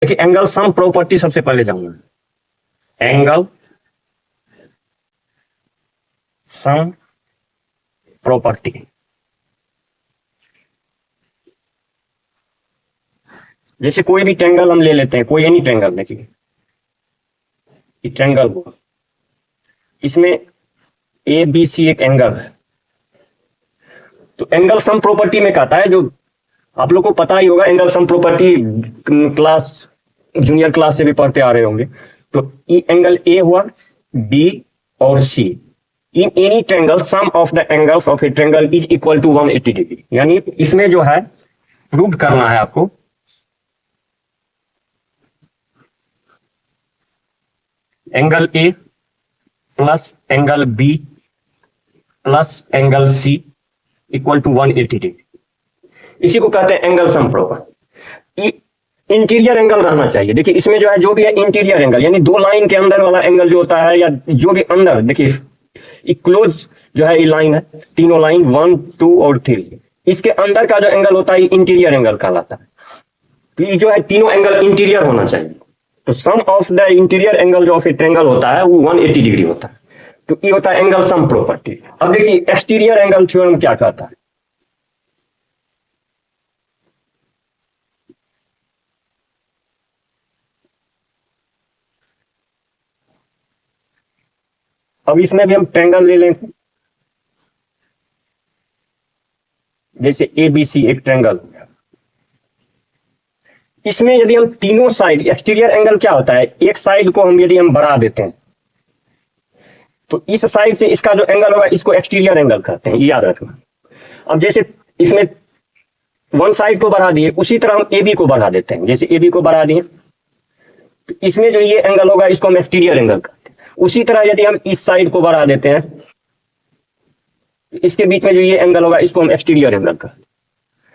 देखिए angle sum property सबसे पहले जाऊंगा। एंगल सम प्रॉपर्टी, जैसे कोई भी ट्रायंगल हम ले लेते हैं, कोई एनी ट्रायंगल, देखिए ट्रायंगल को, इसमें ए बी सी एक एंगल है, तो एंगल सम प्रॉपर्टी में कहता है, जो आप लोग को पता ही होगा, angle sum property class junior class से भी पढ़ते आ रहे होंगे। तो एंगल ए हुआ, बी और C, in any triangle sum of the angles of a triangle is equal to 180 degree. यानी इसमें जो है प्रूव करना है आपको, angle A plus angle B plus angle C equal to 180 degree. इसी को कहते हैं angle sum property. Interior angle रहना चाहिए। देखिए इसमें जो है, जो भी है इंटीरियर एंगल, यानी दो लाइन के अंदर वाला एंगल जो होता है, या जो भी अंदर, देखिए क्लोज जो है ये लाइन है, तीनों लाइन 1 2 और 3, इसके अंदर का जो एंगल होता है इंटीरियर एंगल कहलाता है। तो ये जो है तीनों एंगल इंटीरियर होना चाहिए। तो sum of the interior angle जो ऑफ ए ट्रायंगल होता है वो 180 डिग्री होता है। तो ये होता है एंगल सम प्रॉपर्टी। अब देखिए एक्सटीरियर एंगल थ्योरम क्या कहता है। अब इसमें भी हम ट्रायंगल ले लें, जैसे ए बी सी एक ट्रायंगल, इसमें यदि हम तीनों साइड, एक्सटीरियर एंगल क्या होता है, एक साइड को हम यदि हम बढ़ा देते हैं तो इस साइड से इसका जो एंगल होगा इसको एक्सटीरियर एंगल कहते हैं, याद रखना। अब जैसे इसमें वन साइड को बढ़ा दिए, उसी तरह हम ए बी को बढ़ा देते हैं, जैसे ए बी को बढ़ा दिए तो इसमें जो ये एंगल होगा इसको हम एक्सटीरियर एंगल कहते हैं। उसी तरह यदि हम इस साइड को बढ़ा देते हैं, इसके बीच में जो ये एंगल होगा इसको हम एक्सटीरियर एंगल कहते हैं।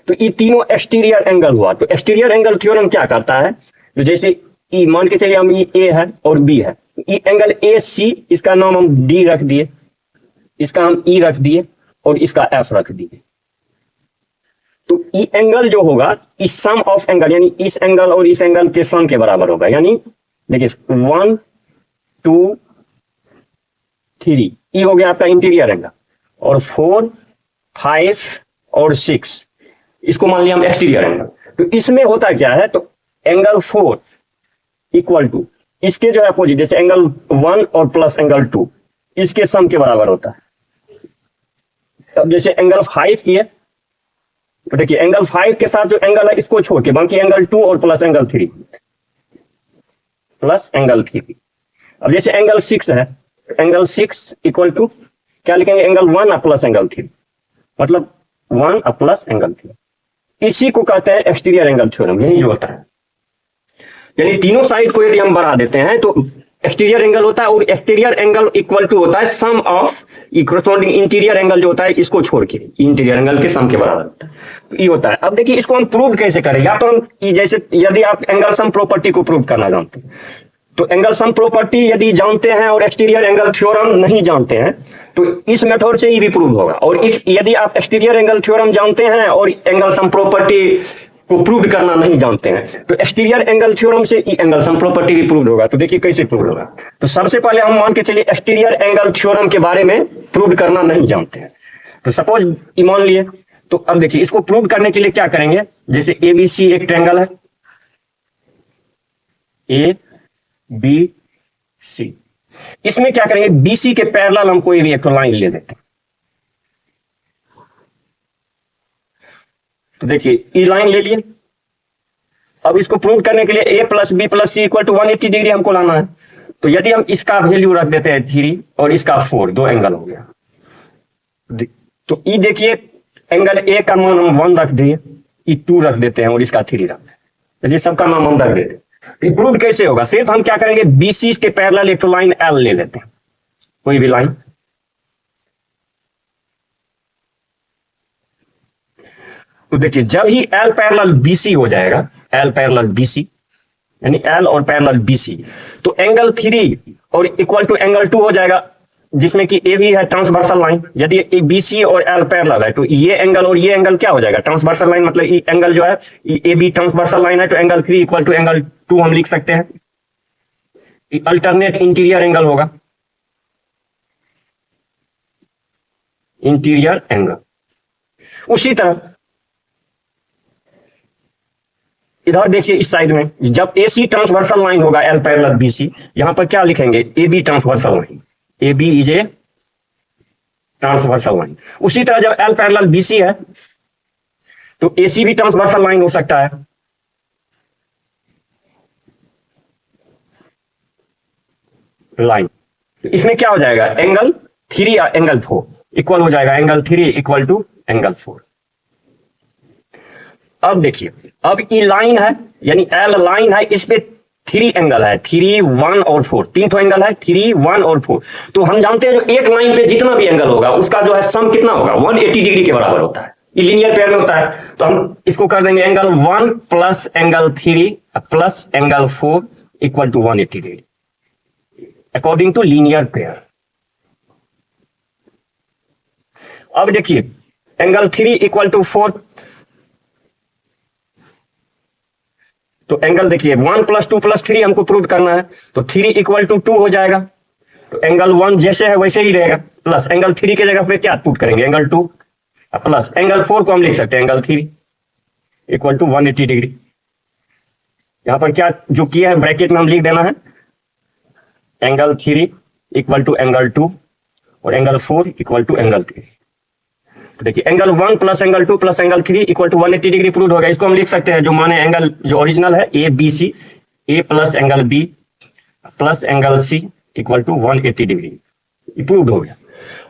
तो ये तीनों एक्सटीरियर एंगल हुआ। तो एक्सटीरियर एंगल थ्योरम क्या करता है, तो जैसे ई मान के चलिए हम ये ए है और बी है, ये एंगल ए सी, इसका नाम हम डी रख दिए, इसका हम ई रख दिए और इसका एफ रख दिए। तो ई एंगल जो होगा इस सम ऑफ एंगल, यानी इस एंगल और इस एंगल के सम के बराबर होगा। यानी देखिए 1 2 3 ई हो गया आपका इंटीरियर एंगल, और 4 5 और 6 इसको मान लिया हम एक्सटीरियर एंगल। तो इसमें होता क्या है, तो एंगल 4 इक्वल टू इसके जो है अपोजिट, जैसे एंगल 1 और प्लस एंगल 2 इसके सम के बराबर होता है। अब जैसे एंगल 5 की है, तो देखिए एंगल 5 के साथ जो एंगल है इसको छोड़ के बाकी एंगल 2 और प्लस एंगल 3 प्लस एंगल 3। अब जैसे एंगल 6 है, एंगल 6 इक्वल टू क्या लिखेंगे, एंगल 1 प्लस एंगल 3, मतलब 1 प्लस एंगल 3। इसी को कहते हैं एक्सटीरियर एंगल थ्योरम, यही होता है। यानी तीनों साइड को यदि हम बढ़ा देते हैं तो एक्सटीरियर एंगल होता है, और एक्सटीरियर एंगल इक्वल टू होता है सम ऑफ कॉरेस्पॉन्डिंग इंटीरियर एंगल जो होता है इसको छोड़ के इंटीरियर एंगल के सम के बराबर होता है। तो ये होता है। अब देखिए इसको हम प्रूव कैसे करें, या तो हम जैसे यदि आप एंगल सम प्रॉपर्टी को प्रूव करना जानते हैं तो एंगल सम प्रॉपर्टी यदि जानते हैं और एक्सटीरियर एंगल थ्योरम नहीं जानते हैं तो इस मेथड से ये भी प्रूव होगा। और इफ यदि आप एक्सटीरियर एंगल थ्योरम जानते हैं और एंगल सम प्रॉपर्टी को प्रूव करना नहीं जानते हैं तो एक्सटीरियर एंगल थ्योरम से एंगल सम प्रॉपर्टी भी प्रूव होगा। तो देखिए कैसे प्रूव होगा। तो सबसे पहले हम मान के चलिए एक्सटीरियर एंगल थ्योरम के बारे में प्रूव करना नहीं जानते हैं, तो सपोज मान लिए। तो अब देखिए इसको प्रूव करने के लिए क्या करेंगे, जैसे ए बी सी एक ट्रायंगल है, ए बी सी, इसमें क्या करेंगे, बीसी के पैरेलल हम कोई भी एक लाइन ले लेते हैं। तो देखिए ये लाइन ले लिए। अब इसको प्रूव करने के लिए A plus B plus C equal to 180 degree हमको लाना है। तो यदि हम इसका वैल्यू रख देते हैं 3 और इसका 4, दो एंगल हो गया। तो ये देखिए एंगल ए का मान हम 1 रख दिए, ये 2 रख देते हैं और इसका 3 रख देते हैं। चलिए सबका नाम हम रख देते हैं। प्रूव कैसे होगा, सिर्फ हम क्या करेंगे, बीसी के पैरेलल एक लाइन एल ले लेते हैं, कोई भी लाइन। तो देखिए जब ही एल पैरेलल बीसी हो जाएगा, एल पैरेलल बीसी यानी एल और पैरेलल बीसी, तो एंगल 3 और इक्वल टू एंगल 2 हो जाएगा। जिसमें कि ए भी है ट्रांसवर्सल लाइन, यदि बी सी और एल पैरेलल है तो ये एंगल और ये एंगल क्या हो जाएगा, ट्रांसवर्सल लाइन, मतलब ये एंगल जो है ए बी ट्रांसवर्सल लाइन है तो एंगल 3 इक्वल टू एंगल 2 हम लिख सकते हैं। अल्टरनेट इंटीरियर एंगल होगा, इंटीरियर एंगल। उसी तरह इधर देखिए इस साइड में जब ए सी ट्रांसवर्सल लाइन होगा एल पैरेलल बी सी, यहां पर क्या लिखेंगे, A B transversal line, A B is a transversal line. उसी तरह जब एल पैरेलल बी सी है तो ए सी भी ट्रांसवर्सल लाइन हो सकता है। लाइन इसमें क्या हो जाएगा, एंगल 3 या एंगल 4 इक्वल हो जाएगा, एंगल 3 इक्वल टू एंगल 4। अब देखिए, अब ई लाइन है यानी एल लाइन है, इस पे 3 एंगल है, 3, 1 और 4, 3 तो एंगल है, 3, 1 और 4। तो हम जानते हैं जो एक लाइन पे जितना भी एंगल होगा उसका जो है सम कितना होगा, 180 डिग्री के बराबर होता है, ये लीनियर पेयर में होता है। तो हम इसको कर देंगे angle 1 plus angle 3 plus angle 4 equal to 180 degree according to linear pair. अब देखिए एंगल 3 इक्वल टू 4, तो एंगल देखिए 1 प्लस 2 प्लस 3 हमको प्रूव करना है, तो 3 इक्वल टू 2 हो जाएगा, तो एंगल 1 जैसे है वैसे ही रहेगा, प्लस एंगल 3 की जगह पे क्या पुट करेंगे, एंगल 2 प्लस एंगल 4 को हम लिख सकते हैं एंगल 3 इक्वल टू 180 डिग्री। यहां पर क्या जो किया है ब्रैकेट में हम लिख देना है, एंगल 3 इक्वल टू एंगल 2 और एंगल 4 इक्वल टू एंगल 3। तो देखिए angle 1 plus angle 2 plus angle 3 equal to 180 degree prove होगा। इसको हम लिख सकते हैं जो माने एंगल जो ओरिजिनल है A B C, A plus angle B plus angle C equal to 180 degree, prove हो गया।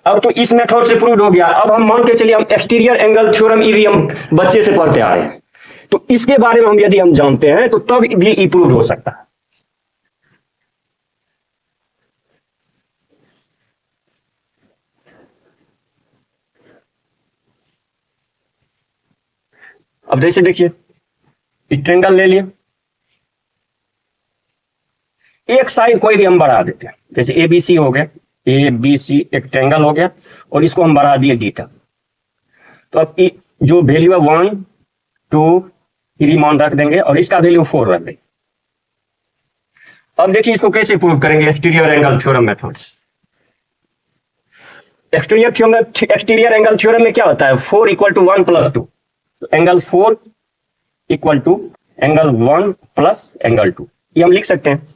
अब तो इस मेथड से प्रूव हो गया। अब हम मान के चलिए हम एक्सटीरियर एंगल थ्योरम भी हम बच्चे से पढ़ते आ रहे हैं, तो इसके बारे में हम यदि हम जानते हैं तो तब भी प्रूव हो सकता है। अब जैसे देखिए एक ट्रेंगल ले लिया, एक साइड कोई भी हम बढ़ा देते हैं, जैसे ए बी सी हो गया, ए बी सी एक ट्रेंगल हो गया और इसको हम बढ़ा दिए डीटा। तो अब जो वैल्यू है 1 2 3 मान रख देंगे और इसका वैल्यू 4 रख देंगे। अब देखिए इसको कैसे प्रूव करेंगे, exterior angle theorem methods. Exterior angle theorem में क्या होता है, 4 इक्वल टू 1 प्लस 2, तो angle 4 equal to angle 1 plus angle 2, ये हम लिख सकते हैं,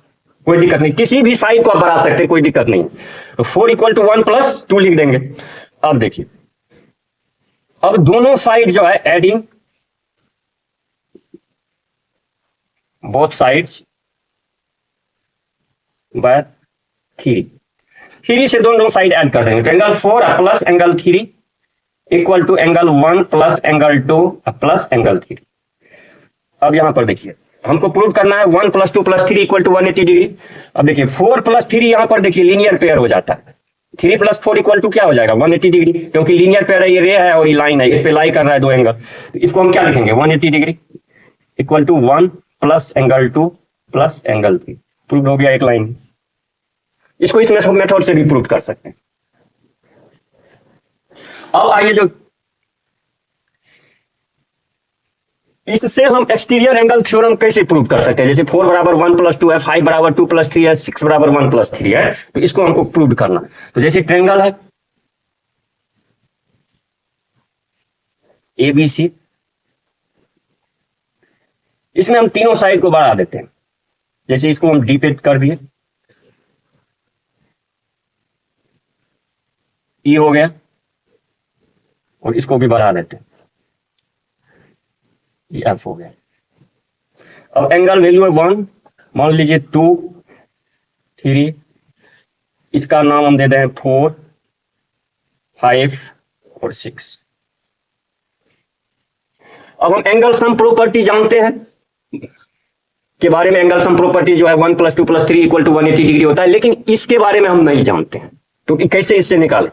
कोई दिक्कत नहीं, किसी भी साइड को आप बढ़ा सकते हैं, कोई दिक्कत नहीं। तो 4 इक्वल टू 1 प्लस 2 लिख देंगे। अब देखिए अब दोनों साइड जो है एडिंग बोथ साइड्स बाय 3 से दोनों साइड ऐड कर देंगे, तो angle 4 plus angle 3 equal to angle 1 plus angle 2 plus angle 3। अब यहां पर देखिए हमको प्रूव करना है 1 plus 2 plus 3 equal to 180 degree. अब देखिए 4 प्लस 3 यहां पर देखिए लीनियर पेयर हो जाता है, 3 प्लस 4 इक्वल टू क्या हो जाएगा 180 डिग्री, क्योंकि लीनियर पेयर है, ये रे है और ये लाइन है, इस पे लाई कर रहा है दो एंगल, तो इसको हम क्या लिखेंगे 180 degree equal to 1 plus angle 2 plus angle 3। Prove हो गया एक लाइन। इसको इस मेथड से भी प्रूव कर सकते हैं। अब आइए जो इससे हम एक्सटीरियर एंगल थ्योरम कैसे प्रूव कर सकते हैं, जैसे 4 बराबर 1 प्लस 2 है, 5 बराबर 2 प्लस 3 है, 6 बराबर 1 प्लस 3 है, तो इसको हमको प्रूव करना है। तो जैसे ट्रेंगल है ए बी सी, इसमें हम तीनों साइड को बढ़ा देते हैं, जैसे इसको हम डी पे कर दिए, ई हो गया और इसको भी बढ़ा देते हैं, ये एफ हो गया। अब एंगल वैल्यू है 1, मान लीजिए 2 3, इसका नाम हम दे दें 4 5 और 6। अब हम एंगल सम प्रॉपर्टी जानते हैं के बारे में, एंगल सम प्रॉपर्टी जो है 1 plus 2 plus 3 equal to 180 degree होता है, लेकिन इसके बारे में हम नहीं जानते हैं, तो कैसे इससे निकालें।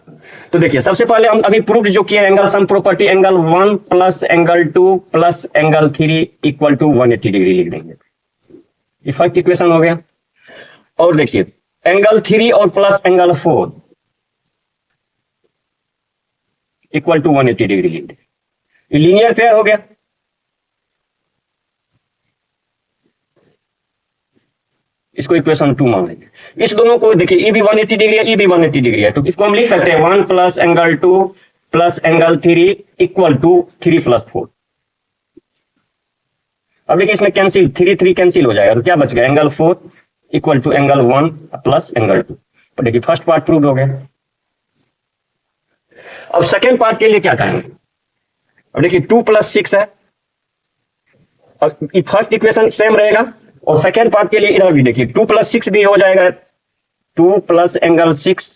तो देखिए सबसे पहले हम अभी प्रूफ जो किया angle sum property, angle 1 plus angle 2 plus angle 3 equal to 180 degree लिख देंगे, ये फर्स्ट इक्वेशन हो गया। और देखिए एंगल 3 और plus angle 4 equal to 180 degree लिख दे, ये लीनियर पेयर हो गया। इसको इक्वेशन 2 मान लेंगे। इस दोनों को देखिए, ये भी 180 डिग्री है, ये भी 180 डिग्री है, तो इसको हम लिख सकते हैं 1 plus angle 2 plus angle 3 equal to 3 plus 4। अब देखिए इसमें कैंसिल, 3 3 कैंसिल हो जाएगा, तो क्या बच गया, angle 4 equal to angle 1 plus angle 2। तो देखिए फर्स्ट पार्ट प्रूव हो गया। अब सेकेंड पार्ट के लिए क्या करेंगे, अब देखिए 2 प्लस 6 है, और फर्स्ट इक्वेशन सेम रहेगा, और सेकेंड पार्ट के लिए इधर भी देखिए 2 प्लस 6 भी हो जाएगा, 2 plus angle 6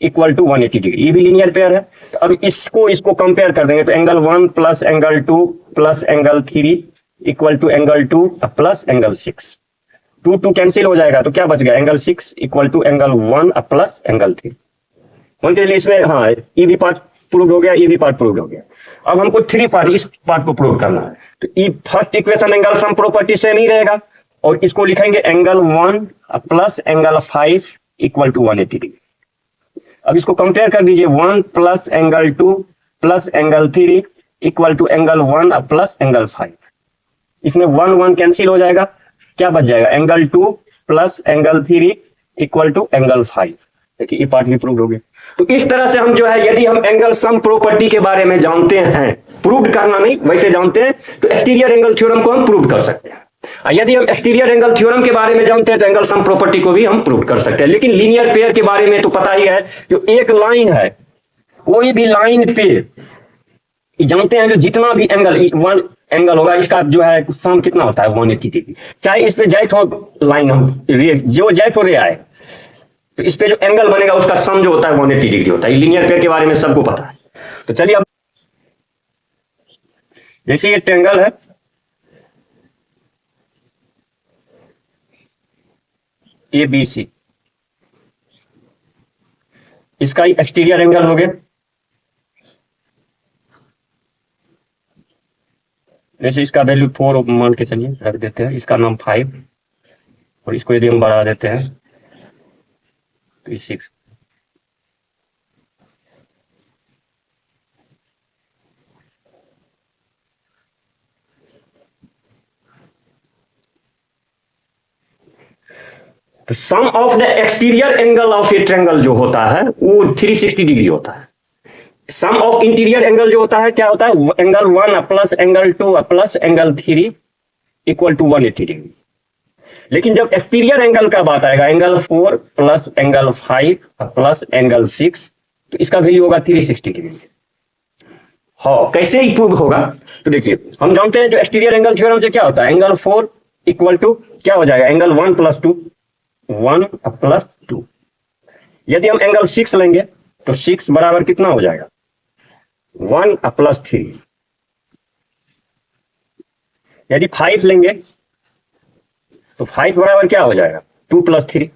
equal to 180 degree, ये भी लीनियर पेयर है। तो अब इसको कंपेयर कर देंगे, तो angle 1 plus angle 2 plus angle 3 equal to angle 2 plus angle 6, 2 2 cancel हो जाएगा, तो क्या बच गया, angle 6 equal to angle 1 plus angle 3। उनके लिए इसमें हाँ ये भी पार्ट प्रूव हो गया, ये भी पार्ट प्रूव हो गया। अब हमको 3 पार्ट, इस पार्ट को प्रूव करना है, तो ये first equation angle sum property से नहीं रहेगा, और इसको लिखेंगे angle 1 plus angle 5 equal to 180 degree. अब इसको कंपेयर कर दीजिए, 1 plus angle 2 plus angle 3 equal to angle 1 plus angle 5। इसमें 1 1 कैंसिल हो जाएगा, क्या बच जाएगा, angle 2 plus angle 3 equal to angle 5। देखिए ये पार्ट भी प्रूव हो गया। तो इस तरह से हम जो है, यदि हम एंगल सम प्रॉपर्टी के बारे में जानते हैं, प्रूव करना नहीं वैसे जानते हैं, तो एक्सटीरियर एंगल थ्योरम को हम प्रूव कर सकते हैं। यदि हम एक्सटीरियर एंगल थ्योरम के बारे में जानते हैं, तो एंगल सम प्रॉपर्टी को भी हम प्रूव कर सकते हैं। लेकिन लीनियर पेयर के बारे में तो पता ही है, जो एक लाइन है, कोई भी लाइन पे जानते हैं, जो जितना भी एंगल एंगल होगा, इसका जो है सम कितना होता है, 180 डिग्री। चाहे इस पे जेट हो लाइन, हम जो जेट हो रे आए, तो इस पे जो एंगल बनेगा उसका सम जो होता है 180 डिग्री होता है। लीनियर पेयर के बारे में सबको पता है। तो चलिए, अब जैसे ये ट्रायंगल है, ABC, इसका एक्सटीरियर एंगल हो गया, जैसे इसका वैल्यू 4 मान के चलिए रख देते हैं, इसका नाम 5, और इसको यदि हम बढ़ा देते हैं तो 6। तो sum of the exterior angle of a triangle जो होता है वो 360 डिग्री होता है। सम ऑफ इंटीरियर एंगल जो होता है क्या होता है, angle 1 plus angle 2 plus angle 3 equal to 180 degree. लेकिन जब एक्सटीरियर एंगल का बात आएगा, angle 4 plus angle 5 plus angle 6, तो इसका वैल्यू होगा 360 डिग्री। हाँ, कैसे ही प्रूव होगा, तो देखिए हम जानते हैं जो एक्सटीरियर एंगल थ्योरम से क्या होता है, एंगल 4 इक्वल टू क्या हो जाएगा, एंगल 1 प्लस 2, 1 प्लस 2। यदि हम एंगल 6 लेंगे तो 6 बराबर कितना हो जाएगा, 1 प्लस 3। यदि 5 लेंगे तो 5 बराबर क्या हो जाएगा, 2 प्लस 3।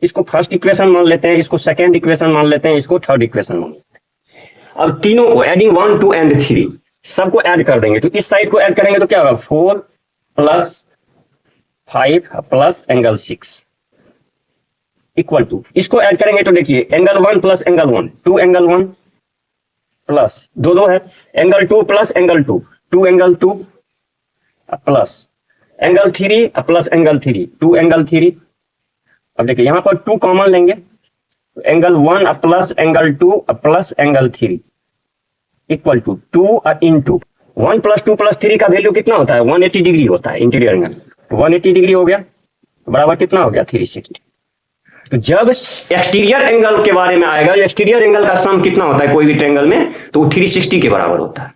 इसको फर्स्ट इक्वेशन मान लेते हैं, इसको सेकेंड इक्वेशन मान लेते हैं, इसको थर्ड इक्वेशन मान लेते हैं। अब तीनों को एडिंग 1 2 एंड 3 सबको ऐड कर देंगे, तो इस साइड को ऐड करेंगे तो क्या होगा, 4 plus 5 plus angle 6 equal to, इसको ऐड करेंगे तो देखिए angle 1 plus angle 1, 2 angle 1 plus 2 2 है, angle 2 plus angle 2, 2 angle 2 plus angle 3 plus angle 3, 2 angle 3। अब देखिए यहां पर 2 कॉमन लेंगे, तो angle 1 plus angle 2 plus angle 3 equal to 2 into 1 plus 2 plus 3 का वैल्यू कितना होता है, 180 डिग्री होता है इंटीरियर एंगल। 180 डिग्री हो गया, बराबर कितना हो गया, 360। तो जब एक्सटीरियर एंगल के बारे में आएगा, एक्सटीरियर एंगल का सम कितना होता है कोई भी ट्रायंगल में, तो वो 360 के बराबर होता है,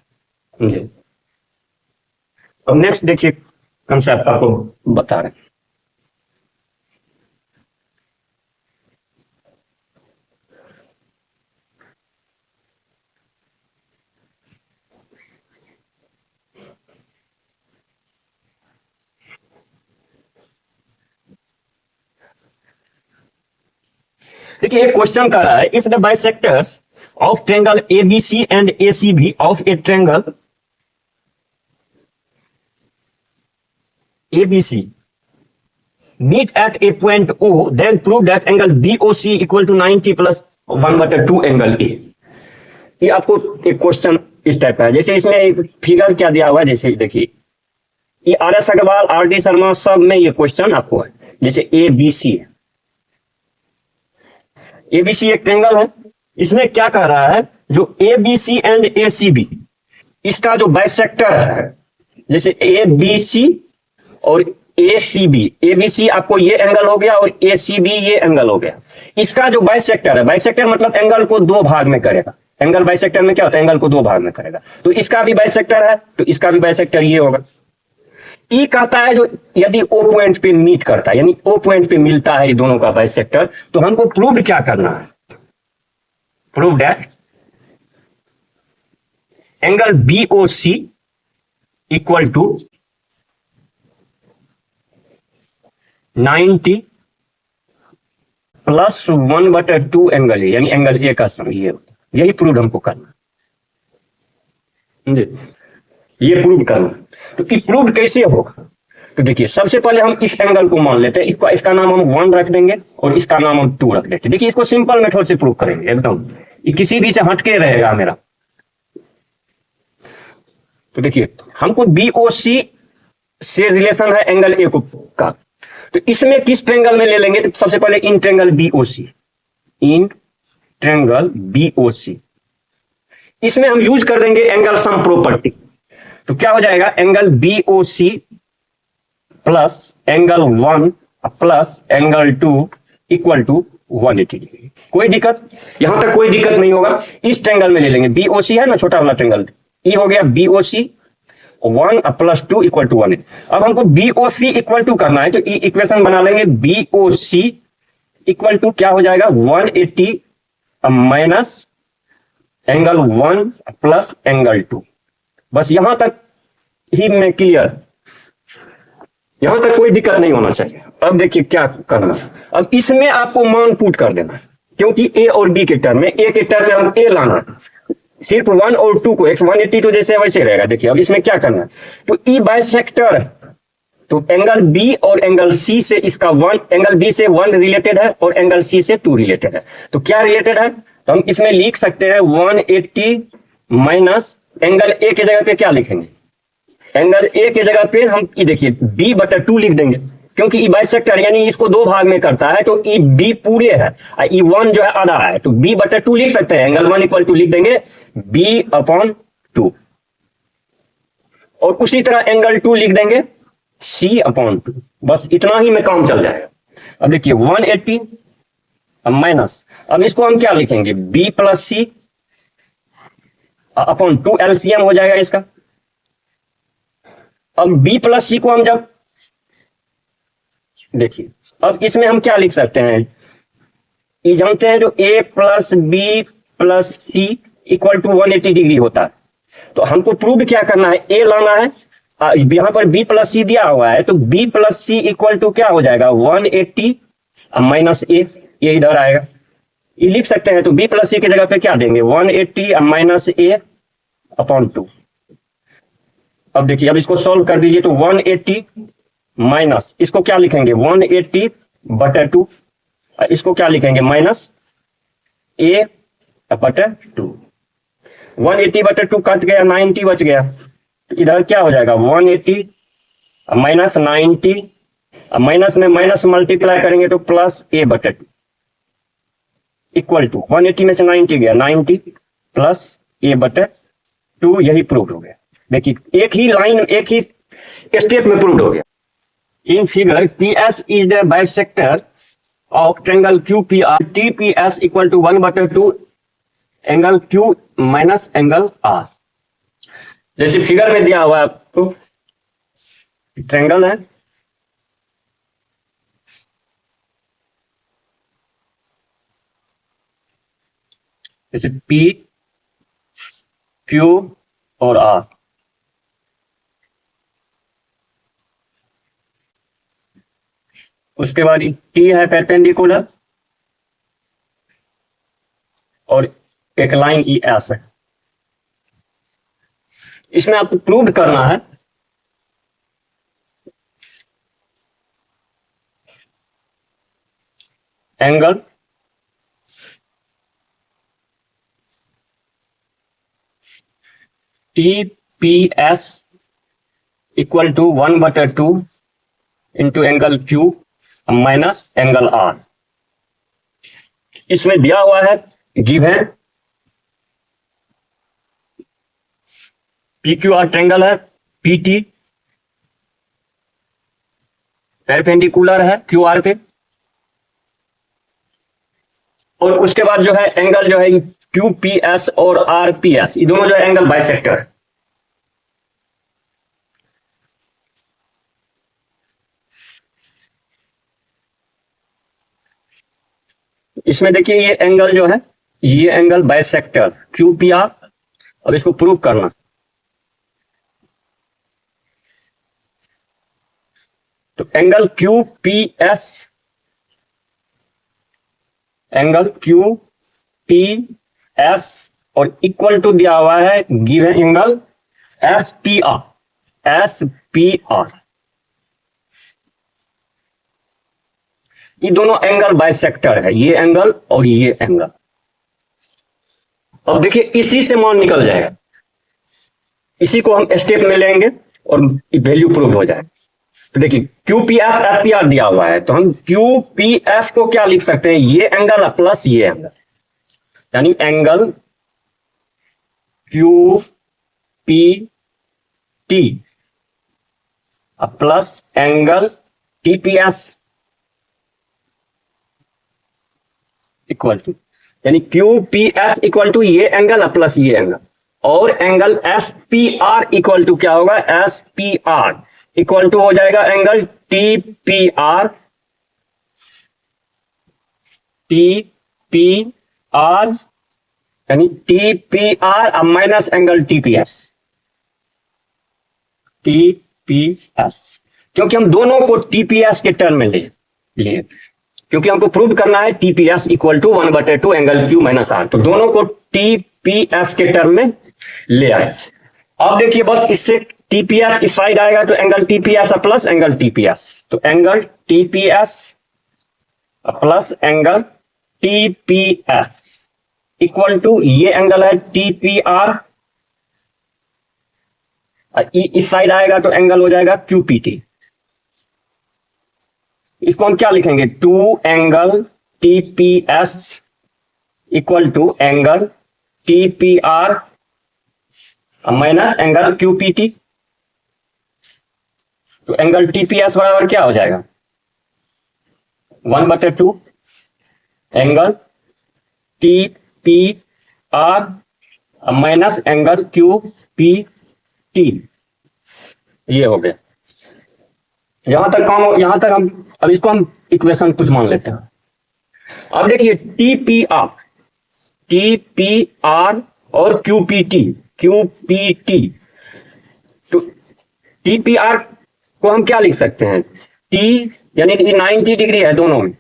समझे। अब नेक्स्ट देखिए कंसेप्ट आपको बता रहे हैं। देखिए एक क्वेश्चन कर रहा है, if the bisectors of triangle ABC and ACB of a triangle ABC meet at a point O, then prove that angle BOC equal to 90 plus 1/2 angle ए। ये आपको एक क्वेश्चन इस टाइप का है, जैसे इसमें फिगर क्या दिया हुआ है, जैसे देखिए ये RS अग्रवाल, RD शर्मा सब में ये क्वेश्चन आपको है। जैसे ABC है, ABC एक ट्रेंगल है, इसमें क्या कह रहा है, जो ABC एंड ACB इसका जो बाइसेक्टर है, जैसे ABC और ACB, ABC आपको ये एंगल हो गया और ACB ये एंगल हो गया, इसका जो बाइसेक्टर है, बाइसेक्टर मतलब एंगल को दो भाग में करेगा। एंगल बाइसेक्टर में क्या होता है, एंगल को दो भाग में करेगा। तो इसका भी बाइसेक्टर है, तो इसका भी बाइसेक्टर ये होगा। ई कहता है जो यदि ओ पॉइंट पे मीट करता है, यानी ओ पॉइंट पे मिलता है ये दोनों का बाइसेक्टर, तो हमको प्रूव क्या करना है, prove that angle BOC equal to 90 plus 1/2 angle A, यानी एंगल ए का सम ये होता है। यही प्रूव हमको करना, ये प्रूव करना। तो ये प्रूव कैसे होगा, तो देखिए सबसे पहले हम इस एंगल को मान लेते हैं, इसका नाम हम 1 रख देंगे और इसका नाम हम 2 रख देते हैं। देखिए इसको सिंपल मेथड से प्रूव करेंगे, एकदम ये किसी भी से हटके रहेगा मेरा। तो देखिए हमको BOC से रिलेशन है एंगल ए को का, तो इसमें किस ट्रेंगल में ले लेंगे, तो सबसे पहले in triangle BOC, in triangle BOC, इसमें हम यूज कर देंगे एंगल सम प्रॉपर्टी। तो क्या हो जाएगा, angle BOC plus angle 1 plus angle 2 equal to 180 degree. कोई दिक्कत, यहां तक कोई दिक्कत नहीं होगा। इस ट्रेंगल में ले लेंगे, BOC है ना छोटा वाला ट्रेंगल, ये हो गया BOC 1 प्लस 2 इक्वल टू 1। अब हमको BOC इक्वल टू करना है, तो ये इक्वेशन बना लेंगे, BOC इक्वल टू क्या हो जाएगा, 180 माइनस एंगल 1 प्लस एंगल 2। बस यहां तक ही मैं क्लियर, यहां तक कोई दिक्कत नहीं होना चाहिए। अब देखिए क्या करना, अब इसमें आपको मान पुट कर देना, क्योंकि ए और बी के टर्म में, ए के टर्म में हम ए लाना, सिर्फ 1 और 2 को x180 तो जैसे वैसे रहेगा। देखिए अब इसमें क्या करना है, तो ई बाइसेक्टर, तो एंगल बी और एंगल सी से इसका 1, एंगल बी से 1 रिलेटेड है और एंगल सी से 2 रिलेटेड है। तो क्या रिलेटेड है, तो हम इसमें लिख सकते हैं 180 माइनस एंगल ए के जगह पे क्या लिखेंगे, एंगल ए की जगह पे हम ये देखिए B/2 लिख देंगे, क्योंकि ई बाइसेक्टर यानी इसको दो भाग में करता है, तो ई बी पूरे है और ई 1 जो है आधा है, तो B/2 लिख सकते हैं। एंगल 1 इक्वल टू लिख देंगे B/2, और उसी तरह एंगल 2 लिख देंगे C/2। बस इतना ही में काम चल जाएगा। अब देखिए 180 माइनस, अब इसको हम क्या लिखेंगे, B plus C upon 2 LCM हो जाएगा इसका। अब B प्लस सी को हम जब देखिए, अब इसमें हम क्या लिख सकते हैं, ये जानते हैं जो A plus B plus C equal to 180 degree होता है। तो हमको प्रूव क्या करना है, A लाना है, यहां पर B प्लस सी दिया हुआ है, तो B plus C equal to क्या हो जाएगा, 180 माइनस A, ये इधर आएगा, ये लिख सकते हैं। तो B प्लस सी की जगह पे क्या देंगे, 180 माइनस A अपॉन 2। अब देखिए अब इसको सॉल्व कर दीजिए, तो 180 माइनस इसको क्या लिखेंगे, 180/2, इसको क्या लिखेंगे, माइनस A/2। 180/2 कट गया, 90 बच गया, तो इधर क्या हो जाएगा, 180 माइनस 90, माइनस में माइनस मल्टीप्लाई करेंगे तो प्लस A/2 इक्वल टू 180 में से 90 गया, 90 प्लस A/2। यही प्रूव हो गया। देखिए एक ही लाइन, एक ही स्टेप में प्रूव हो गया। In figure PS is the bisector of triangle QPR, TPS equal to 1/2 angle Q minus angle R। जैसे फिगर में दिया हुआ है आपको, ट्रायंगल है, जैसे P, Q और R। उसके बाद T है परपेंडिकुलर और एक लाइन ES है। इसमें आपको प्रूव करना है angle T P S equal to 1/2 into angle Q minus angle R. इसमें दिया हुआ है, गिव है पी क्यू आर ट्रायंगल है, पीटी परपेंडिकुलर है क्यू आर पे, और उसके बाद जो है एंगल जो है क्यू पी एस और आर पी एस, ये दोनों जो है एंगल बाइसेक्टर है। इसमें देखिए ये एंगल जो है, ये angle bisector Q P R. अब इसको प्रूव करना, तो angle Q P S, angle Q T S और इक्वल टू दिया हुआ है given angle S P are, S P are. ये दोनों एंगल बाइसेक्टर है, ये एंगल और ये एंगल। अब देखिए इसी से मान निकल जाएगा, इसी को हम स्टेप में लेंगे और वैल्यू प्रूव हो जाएगा। तो देखिए Q P F F P R दिया हुआ है, तो हम क्यू पी एफ को क्या लिख सकते हैं, ये एंगल प्लस ये एंगल, यानी angle Q P T plus angle T P S equal to, यानी Q P S equal to ये एंगल प्लस ये एंगल, और angle S P R equal to क्या होगा, S P R equal to हो जाएगा angle T P R, T P R यानी T P R minus angle T P S, T P S. क्योंकि हम दोनों को टी पी एस के टर्म में लिए, क्योंकि हमको प्रूव करना है T P S equal to 1/2 angle Q minus R, तो दोनों को टी पी एस के टर्म में ले आए। अब देखिए बस इससे टीपीएस इस साइड आएगा तो angle TPS plus angle TPS, तो angle TPS plus angle TPS equal to ये एंगल है टीपीआर, इस साइड आएगा तो एंगल हो जाएगा क्यूपीटी। इसको हम क्या लिखेंगे, 2 angle TPS equal to angle TPR minus angle QPT. तो एंगल टीपीएस बराबर क्या हो जाएगा, 1/2 angle TPR minus angle QPT. ये हो गया, यहां तक हम अब इसको हम इक्वेशन कुछ मान लेते हैं। अब देखिए टीपीआर और क्यूपीटी, तो टीपीआर को हम क्या लिख सकते हैं, टी यानी 90 डिग्री है दोनों में,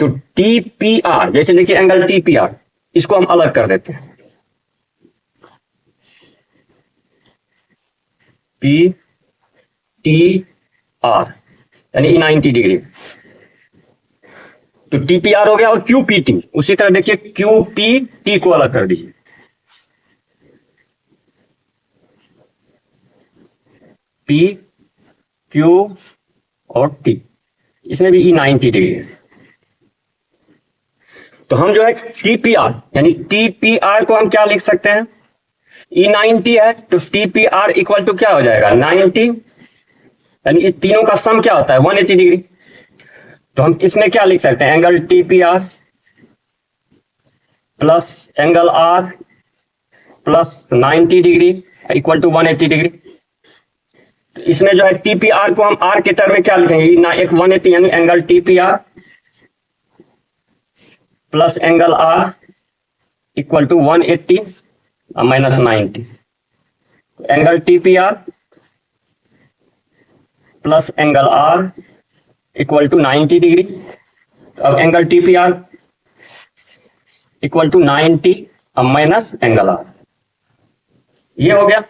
तो टीपीआर जैसे देखिए एंगल टीपीआर, इसको हम अलग कर देते हैं, पी टी आर यानी 90 डिग्री, तो टीपीआर हो गया। और क्यूपीटी उसी तरह देखिए क्यूपीटी को अलग कर दीजिए, पी क्यू और टी, इसमें भी 90 डिग्री है। तो हम जो है टीपीआर यानी टीपीआर को हम क्या लिख सकते हैं, E90 है तो टीपीआर इक्वल टू क्या हो जाएगा 90, यानी इन तीनों का सम क्या होता है 180 डिग्री। तो हम इसमें क्या लिख सकते हैं, angle TPR plus angle R plus 90 degree equal to 180 degree. इसमें जो है टीपीआर को हम आर के टर्म में क्या लिखेंगे ना, एक 180 यानी angle TPR plus angle R equal to 180 minus 90, angle TPR plus angle R equal to 90 degree. अब angle TPR equal to 90 minus angle R, ये हो गया।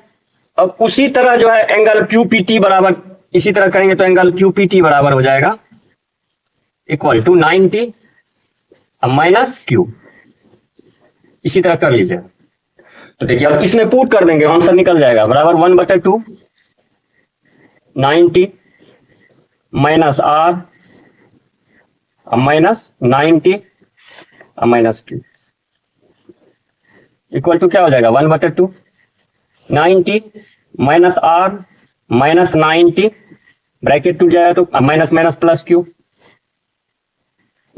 अब उसी तरह जो है एंगल क्यूपीटी बराबर इसी तरह करेंगे तो एंगल क्यूपीटी बराबर हो जाएगा इक्वल टू 90 माइनस क्यू, इसी तरह कर लीजिए। तो देखिए अब इसमें पुट कर देंगे, आंसर निकल जाएगा बराबर 1/2 90 minus R minus 90 minus q equal to क्या हो जाएगा 1/2 90 माइनस आर माइनस 90 ब्रैकेट टूट जाएगा तो minus minus plus q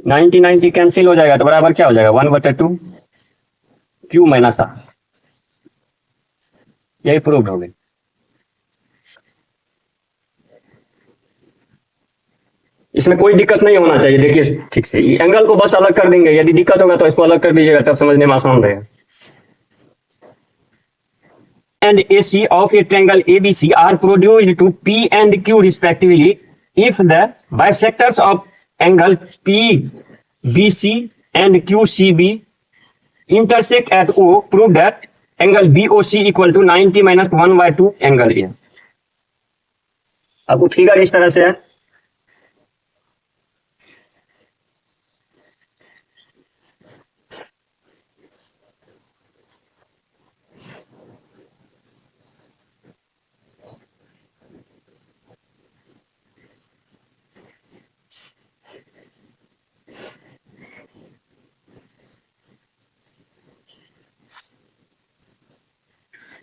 90 90 cancel हो जाएगा तो बराबर क्या हो जाएगा 1/2 q माइनस आर। यही प्रूव हो गई। इसमें कोई दिक्कत नहीं होना चाहिए। देखिए ठीक से एंगल को बस अलग कर देंगे, यदि दिक्कत होगा तो इसको अलग कर दीजिएगा, तब समझने में आसान रहेगा। And AC of a triangle ABC are produced to P and Q respectively if the bisectors of angle PBC and QCB intersect at O. Prove that angle BOC equal to 90 minus 1/2 angle A। आपको figure इस तरह से है,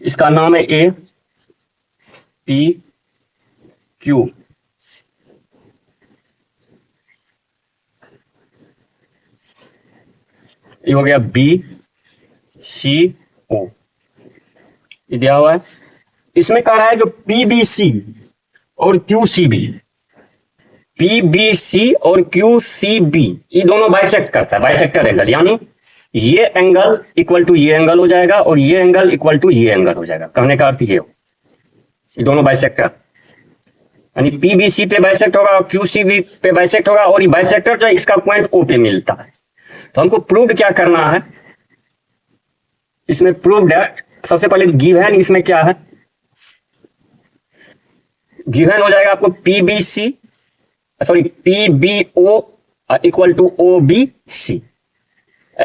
इसका नाम है A P Q. ये हो गया बी सी ओ, ये दिया हुआ है। इसमें कह रहा है जो पीबीसी और क्यूसीबी, पीबीसी और क्यूसीबी ये दोनों बाइसेक्ट करता है, बाइसेक्टर एंगल, यानी ये एंगल इक्वल टू ये एंगल हो जाएगा और ये एंगल इक्वल टू ये एंगल हो जाएगा। कहने का अर्थ ये दोनों बाइसेक्टर, यानी पीबीसी पे बाइसेक्ट होगा और क्यूसीबी पे बाइसेक्ट होगा, और ये बाइसेक्टर जो है इसका पॉइंट ओ पे मिलता है। तो हमको प्रूव क्या करना है इसमें, प्रूव दैट सबसे पहले गिवन इसमें क्या है, गिवन हो जाएगा आपको PBC sorry PBO equal to O B C,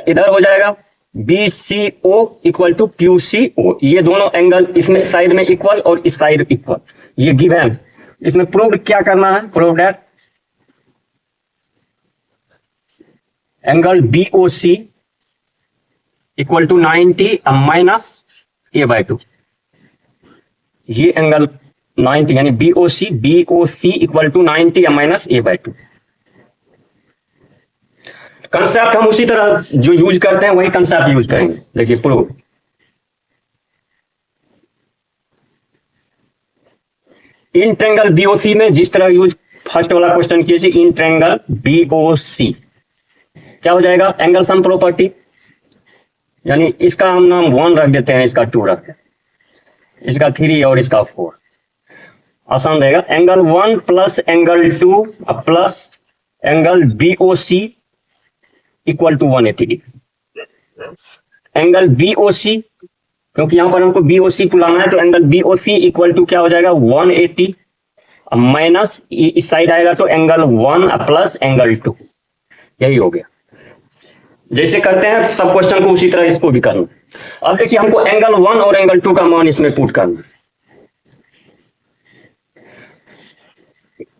इधर हो जाएगा BCO इक्वल टू QCO। ये दोनों एंगल इसमें साइड में इक्वल और इस साइड इक्वल, ये गिवन। इसमें प्रूव क्या करना है, prove that angle BOC equal to 90 minus A/2। ये एंगल 90 यानी BOC equal to 90 minus A/2। Concept हम उसी तरह जो यूज करते हैं वही कंसेप्ट यूज करेंगे। देखिए प्रूव, इन ट्रायंगल बीओसी में जिस तरह यूज फर्स्ट वाला क्वेश्चन कीजिए, इन ट्रायंगल बीओसी क्या हो जाएगा, एंगल सम प्रॉपर्टी, यानी इसका हम नाम 1 रख देते हैं, इसका 2 रख देते हैं, इसका 3 और इसका 4, आसान रहेगा। Angle 1 plus angle 2 plus angle BOC equal to 180 degree. Angle BOC, क्योंकि यहां पर हमको बीओसी को लाना है, तो एंगल बीओसी इक्वल टू क्या हो जाएगा 180 माइनस इस साइड आएगा तो एंगल 1 प्लस एंगल 2, यही हो गया। जैसे करते हैं सब क्वेश्चन को उसी तरह इसको भी करना। अब देखिए हमको एंगल 1 और एंगल 2 का मान इसमें पुट करना।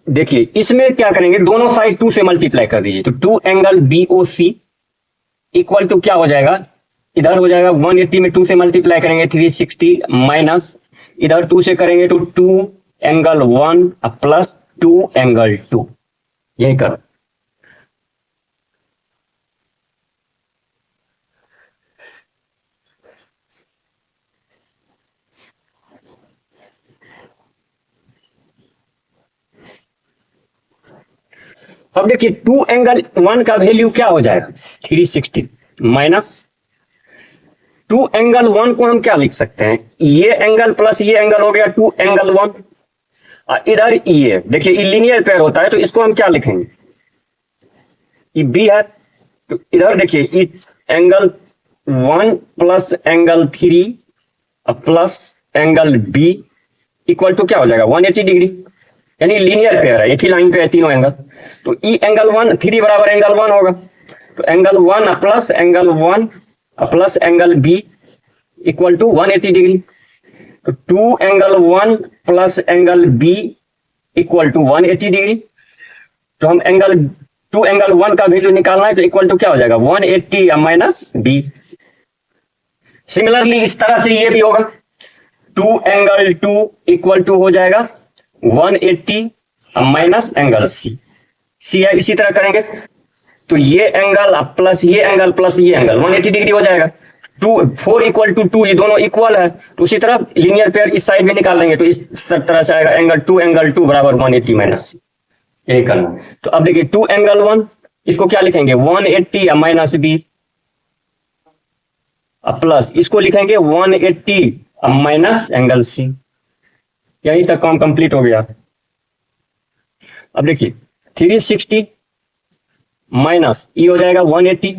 देखिए इसमें क्या करेंगे, दोनों साइड 2 से मल्टीप्लाई कर दीजिए, तो 2 एंगल BOC इक्वल टू क्या हो जाएगा, इधर हो जाएगा 180 में 2 से मल्टीप्लाई करेंगे 360 माइनस इधर 2 से करेंगे तो 2 एंगल 1 प्लस 2 एंगल 2, यही कर। अब देखिए 2 एंगल 1 का वैल्यू क्या हो जाएगा 360 माइनस 2 एंगल 1 को हम क्या लिख सकते हैं, ये एंगल प्लस ये एंगल हो गया 2 एंगल 1, इधर ये देखिए ये लीनियर पेयर होता है तो इसको हम क्या लिखेंगे, ये बी है, तो इधर देखिए angle 1 plus angle 3 plus angle B equal to क्या हो जाएगा 180 डिग्री, यानी लीनियर पेयर है, एक ही लाइन पे है तीनों एंगल। तो ई एंगल 1 3 बराबर एंगल 1 होगा, तो angle 1 plus angle 1 plus angle B equal to 180 degree. तो 2 angle 1 plus angle B equal to 180 degree. तो हम एंगल 2 एंगल 1 का वैल्यू निकालना है, तो इक्वल टू क्या हो जाएगा 180 माइनस बी। सिमिलरली इस तरह से ये भी होगा, 2 एंगल 2 इक्वल टू हो जाएगा 180 माइनस एंगल सी। सी है, इसी तरह करेंगे तो ये एंगल प्लस ये एंगल प्लस ये एंगल 180 डिग्री हो जाएगा। 4 इक्वल टू 2, ये दोनों इक्वल है, तो उसी तरह लीनियर पेयर इस साइड में निकाल लेंगे, तो इस तरह से आएगा एंगल 2 बराबर 180 माइनस सी। यही करना। तो अब देखिए 2 एंगल 1 इसको क्या लिखेंगे 180 माइनस बी, प्लस इसको लिखेंगे 180 माइनस एंगल सी। यहीं तक काम कंप्लीट हो गया। अब देखिए 360 माइनस ये हो जाएगा 180,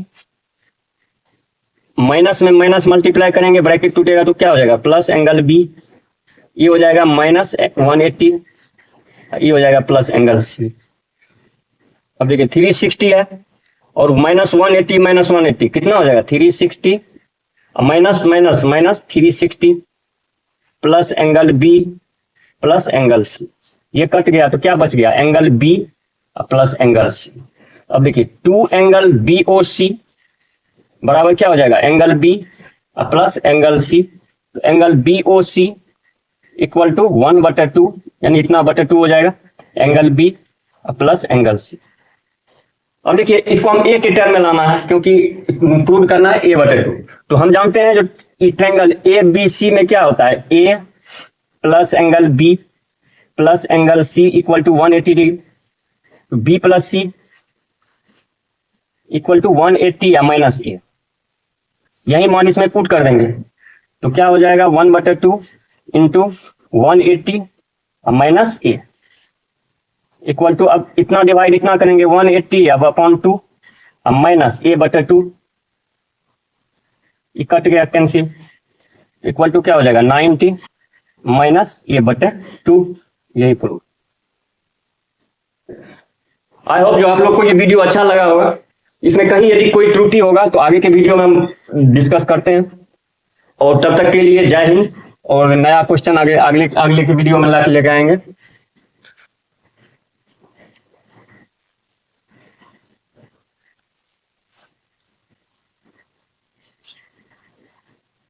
माइनस में माइनस मल्टीप्लाई करेंगे, ब्रैकेट टूटेगा तो क्या हो जाएगा प्लस एंगल बी, ये हो जाएगा माइनस 180, ये हो जाएगा प्लस एंगल सी। अब देखिए 360 है और माइनस 180 कितना हो जाएगा 360 minus minus minus 360 plus angle B plus angle C. ये कट गया तो क्या बच गया angle B plus angle C. अब देखिए 2 एंगल बी ओ सी बराबर क्या हो जाएगा angle B plus angle C. तो angle B O C equal to 1/2 यानी इतना बटा 2 हो जाएगा angle B plus angle C. अब देखिए इसको हम ए के टर्म में लाना है क्योंकि प्रूव करना है a/2। तो हम जानते हैं जो ट्रायंगल ए बी सी में क्या होता है A plus angle B plus angle C equal to 180 degree. B plus C equal to 180 या माइनस ए, यही मान इसमें पुट कर देंगे तो क्या हो जाएगा 1/2 into 180 minus A equal to, अब इतना डिवाइड इतना करेंगे 180 अब अपॉन 2 माइनस a/2, ये कट गया कैंसिल, इक्वल टू क्या हो जाएगा 90 माइनस a/2। यही प्रूफ। आई होप जो आप लोग को ये वीडियो अच्छा लगा होगा। इसमें कहीं यदि कोई त्रुटि होगा तो आगे के वीडियो में हम डिस्कस करते हैं। और तब तक के लिए जय हिंद, और नया क्वेश्चन अगले के वीडियो में लेके आएंगे।